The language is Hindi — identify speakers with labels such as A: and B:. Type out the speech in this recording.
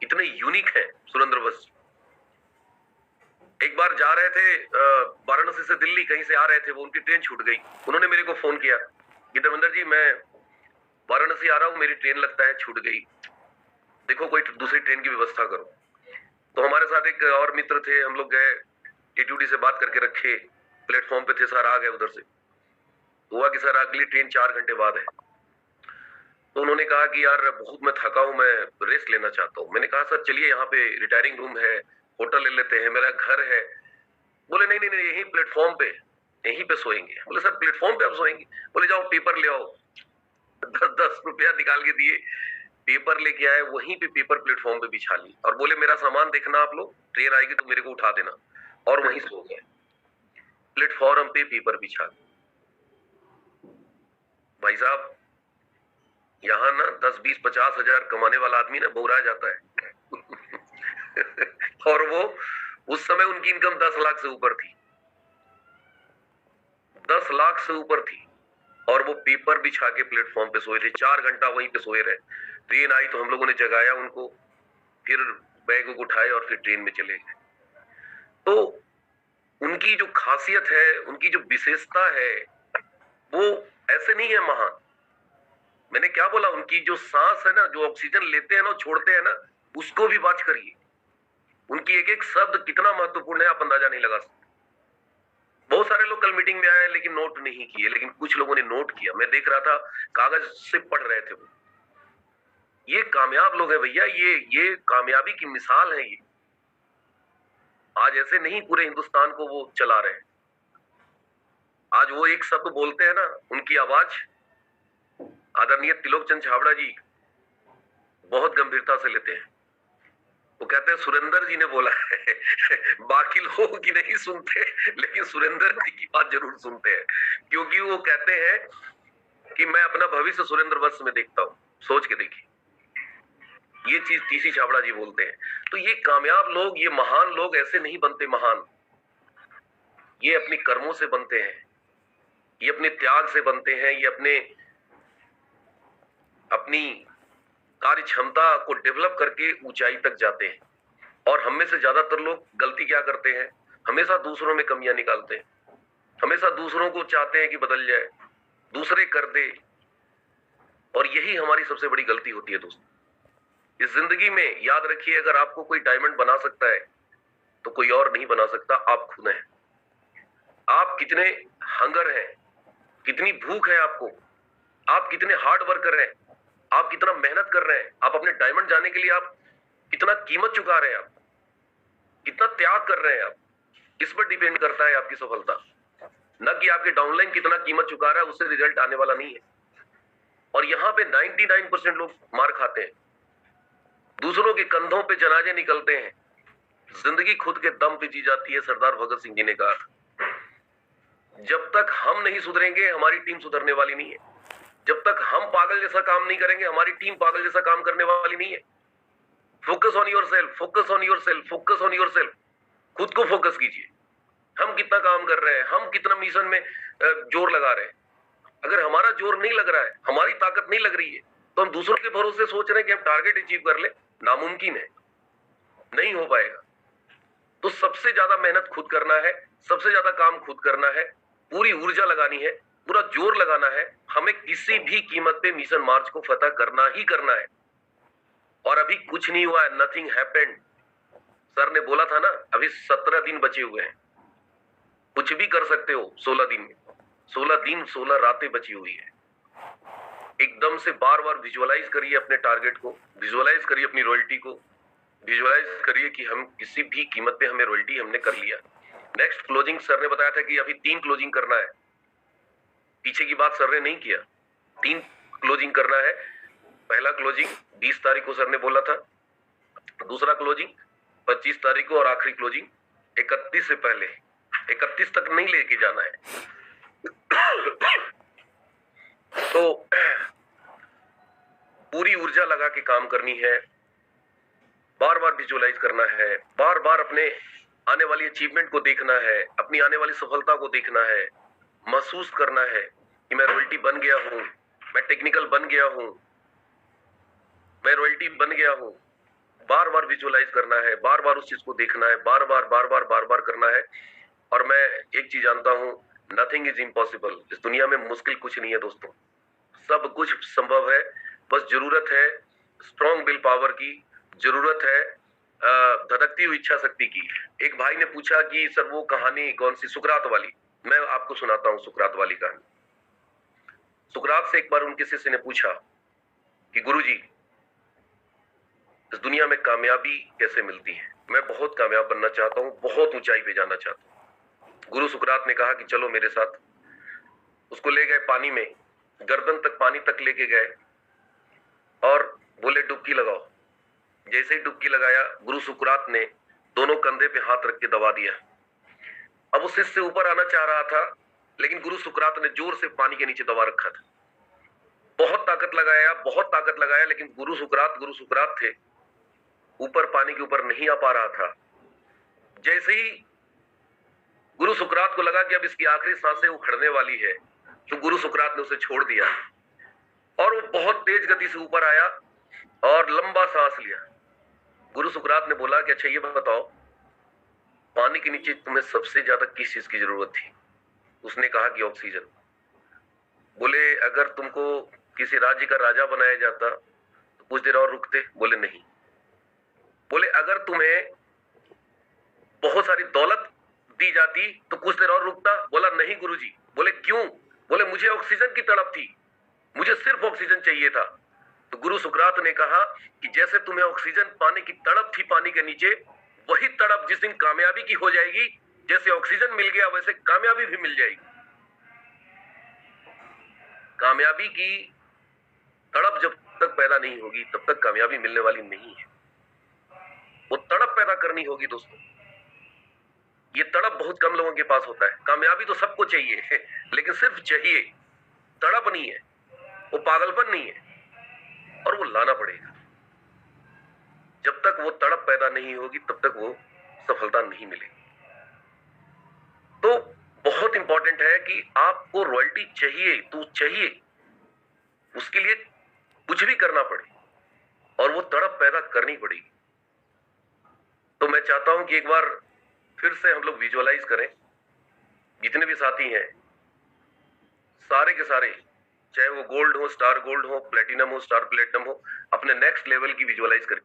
A: इतने यूनिक हैं सुरेंद्र वत्स। एक बार जा रहे थे वाराणसी से दिल्ली, कहीं से आ रहे थे वो, उनकी ट्रेन छूट गई। उन्होंने मेरे को फोन किया कि देवेंद्र जी मैं वाराणसी आ रहा हूँ, मेरी ट्रेन लगता है छूट गई, देखो कोई दूसरी ट्रेन की व्यवस्था करो। तो हमारे साथ एक और मित्र थे, हम लोग गए, टीटीडी से बात करके रखे, प्लेटफॉर्म पे थे, सर आ गए उधर से। हुआ कि सर अगली ट्रेन 4 घंटे बाद है। तो उन्होंने कहा कि यार बहुत मैं थका हूं, मैं रेस्ट लेना चाहता हूं। मैंने कहा सर चलिए यहाँ पे रिटायरिंग रूम है, होटल ले लेते हैं, मेरा घर है। बोले नहीं नहीं नहीं, यही प्लेटफॉर्म पे, यहीं पे सोएंगे। बोले सर प्लेटफॉर्म पे आप सोएंगे? बोले जाओ पेपर ले आओ। 10 रुपया निकाल के दिए, पेपर लेके आए, वहीं पे पेपर प्लेटफॉर्म पे बिछा ली और बोले मेरा सामान देखना आप लोग, ट्रेन आएगी तो मेरे को उठा देना। और वहीं सो गए प्लेटफॉर्म पे पेपर बिछा। भाई साहब यहाँ ना 10, 20, 50 हजार कमाने वाला आदमी ना बोरा जाता है। और वो उस समय उनकी इनकम 10 लाख से ऊपर थी, 10 लाख से ऊपर थी, और वो पेपर बिछा के प्लेटफॉर्म पे सोए थे। 4 घंटा वहीं पे सोए रहे। ट्रेन आई तो हम लोगों ने जगाया उनको, फिर बैग उठाए और फिर ट्रेन में चले गए। तो उनकी जो खासियत है, उनकी जो विशेषता है, वो ऐसे नहीं है महान। मैंने क्या बोला, उनकी जो सांस है ना, जो ऑक्सीजन लेते हैं ना, छोड़ते हैं ना, उसको भी बात करिए। उनकी एक एक शब्द कितना महत्वपूर्ण है, आप अंदाजा नहीं लगा सकते। बहुत सारे लोग कल मीटिंग में आए लेकिन नोट नहीं किए, लेकिन कुछ लोगों ने नोट किया। मैं देख रहा था कागज से पढ़ रहे थे वो। ये कामयाब लोग हैं भैया, ये कामयाबी की मिसाल है ये। आज ऐसे नहीं पूरे हिंदुस्तान को वो चला रहे हैं। आज वो एक शब्द बोलते हैं ना, उनकी आवाज आदरणीय तिलोकचंद छाबड़ा जी बहुत गंभीरता से लेते हैं। वो कहते हैं सुरेंद्र जी ने बोला है। बाकी लोगों की नहीं सुनते, लेकिन सुरेंद्र जी की बात जरूर सुनते हैं, क्योंकि वो कहते हैं कि मैं अपना भविष्य सुरेंद्र वत्स में देखता हूं। सोच के देखिए, ये चीज टीसी छाबड़ा जी बोलते हैं। तो ये कामयाब लोग, ये महान लोग ऐसे नहीं बनते महान, ये अपने कर्मों से बनते हैं, ये अपने त्याग से बनते हैं, ये अपनी कार्य क्षमता को डेवलप करके ऊंचाई तक जाते हैं। और हम में से ज्यादातर लोग गलती क्या करते हैं, हमेशा दूसरों में कमियां निकालते हैं, हमेशा दूसरों को चाहते हैं कि बदल जाए, दूसरे कर दे। और यही हमारी सबसे बड़ी गलती होती है दोस्तों। इस जिंदगी में याद रखिए, अगर आपको कोई डायमंड बना सकता है तो कोई और नहीं बना सकता, आप खुद हैं। आप कितने हंगर हैं, कितनी भूख है आपको, आप कितने हार्ड वर्कर हैं, आप कितना मेहनत कर रहे हैं, आप अपने डायमंड जाने के लिए आप कितना कीमत चुका रहे हैं, आप कितना त्याग कर रहे हैं, आप इस पर डिपेंड करता है आपकी सफलता। न कि आपके डाउनलाइन कितना कीमत चुका रहा है, उससे रिजल्ट आने वाला नहीं है। और यहाँ पे 99% लोग मार खाते हैं, दूसरों के कंधों पे जनाजे निकलते हैं। जिंदगी खुद के दम पे जी जाती है, सरदार भगत सिंह जी ने कहा। जब तक हम नहीं सुधरेंगे, हमारी टीम सुधरने वाली नहीं है। जब तक हम पागल जैसा काम नहीं करेंगे, हमारी टीम पागल जैसा काम करने वाली नहीं है। Focus on your self, focus on your self, focus on your self. खुद को फोकस कीजिए, हम कितना काम कर रहे हैं, हम कितना मिशन में जोर लगा रहे हैं। अगर हमारा जोर नहीं लग रहा है, हमारी ताकत नहीं लग रही है, तो हम दूसरों के भरोसे सोच रहे हैं कि हम टारगेट अचीव कर ले, नामुमकिन है, नहीं हो पाएगा। तो सबसे ज्यादा मेहनत खुद करना है, सबसे ज्यादा काम खुद करना है, पूरी ऊर्जा लगानी है, पूरा जोर लगाना है। हमें किसी भी कीमत पे मिशन मार्च को फतह करना ही करना है। और अभी कुछ नहीं हुआ है, नथिंग हैपेंड। सर ने बोला था ना, अभी 17 दिन बचे हुए हैं, कुछ भी कर सकते हो 16 दिन में। 16 दिन 16 रातें बची हुई है। एकदम से बार बार विजुअलाइज करिए अपने टारगेट को, विजुअलाइज करिए अपनी रॉयल्टी को, विजुअलाइज करिए कि हम किसी भी कीमत पे हमें रॉयल्टी हमने कर लिया। नेक्स्ट क्लोजिंग सर ने बताया था कि अभी 3 क्लोजिंग करना है, पीछे की बात सर ने नहीं किया। 3 क्लोजिंग करना है। पहला क्लोजिंग 20 तारीख को सर ने बोला था, दूसरा क्लोजिंग 25 तारीख को, और आखिरी क्लोजिंग 31 से पहले, 31 तक नहीं लेके जाना है। तो पूरी ऊर्जा लगा के काम करनी है, बार बार विजुअलाइज करना है, बार बार अपने आने वाली अचीवमेंट को देखना है, अपनी आने वाली सफलता को देखना है, महसूस करना है कि मैं रॉयल्टी बन गया हूं, मैं टेक्निकल बन गया हूं, मैं रॉयल्टी बन गया हूं। बार बार विजुअलाइज करना है, बार बार उस चीज को देखना है, बार बार बार बार बार बार करना है। और मैं एक चीज जानता हूं, नथिंग इज इम्पॉसिबल। इस दुनिया में मुश्किल कुछ नहीं है दोस्तों, सब कुछ संभव है। बस जरूरत है स्ट्रॉन्ग विल पावर की, जरूरत है धधकती हुई इच्छा शक्ति की। एक भाई ने पूछा कि सर वो कहानी कौन सी, सुकरात वाली। मैं आपको सुनाता हूँ सुकरात वाली कहानी। सुकरात से एक बार उनके शिष्य ने पूछा कि गुरुजी, इस दुनिया में कामयाबी कैसे मिलती है? मैं बहुत कामयाब बनना चाहता हूँ, बहुत ऊंचाई पे जाना चाहता हूँ। गुरु सुकरात ने कहा कि चलो मेरे साथ। उसको ले गए पानी में, गर्दन तक पानी तक लेके गए और बोले डुबकी लगाओ। जैसे ही डुबकी लगाया, गुरु सुकरात ने दोनों कंधे पे हाथ रख के दबा दिया। अब वो शिष्य ऊपर आना चाह रहा था, लेकिन गुरु सुकरात ने जोर से पानी के नीचे दबा रखा था। बहुत ताकत लगाया, बहुत ताकत लगाया, लेकिन गुरु सुकरात थे, ऊपर पानी के ऊपर नहीं आ पा रहा था। जैसे ही गुरु सुकरात को लगा कि अब इसकी आखिरी सांसें उखड़ने वाली है, तो गुरु सुकरात ने उसे छोड़ दिया और वो बहुत तेज गति से ऊपर आया और लंबा सांस लिया। गुरु सुकरात ने बोला कि अच्छा ये बताओ, पानी के नीचे तुम्हें सबसे ज्यादा किस चीज की जरूरत थी? उसने कहा कि ऑक्सीजन। बोले अगर तुमको किसी राज्य का राजा बनाया जाता तो कुछ देर और रुकते? बोले नहीं। बोले अगर तुम्हें बहुत सारी दौलत दी जाती तो कुछ देर और रुकता? बोला नहीं गुरुजी। बोले क्यों? बोले मुझे ऑक्सीजन की तड़प थी, मुझे सिर्फ ऑक्सीजन चाहिए था। तो गुरु सुकरात ने कहा कि जैसे तुम्हें ऑक्सीजन पाने की तड़प थी पानी के नीचे, वही तड़प जिस दिन कामयाबी की हो जाएगी, जैसे ऑक्सीजन मिल गया वैसे कामयाबी भी मिल जाएगी। कामयाबी की तड़प जब तक पैदा नहीं होगी तब तक कामयाबी मिलने वाली नहीं है। वो तड़प पैदा करनी होगी दोस्तों। ये तड़प बहुत कम लोगों के पास होता है। कामयाबी तो सबको चाहिए लेकिन सिर्फ चाहिए, तड़प नहीं है, वो पागलपन नहीं है, और वो लाना पड़ेगा। जब तक वो तड़प पैदा नहीं होगी तब तक वो सफलता नहीं मिलेगी। तो बहुत इंपॉर्टेंट है कि आपको रॉयल्टी चाहिए तो चाहिए, उसके लिए कुछ भी करना पड़े और वो तड़प पैदा करनी पड़ेगी। तो मैं चाहता हूं कि एक बार फिर से हम लोग विजुअलाइज करें, जितने भी साथी हैं सारे के सारे, चाहे वो गोल्ड हो, स्टार गोल्ड हो, प्लेटिनम हो, स्टार प्लेटिनम हो, अपने नेक्स्ट लेवल की विजुअलाइज करके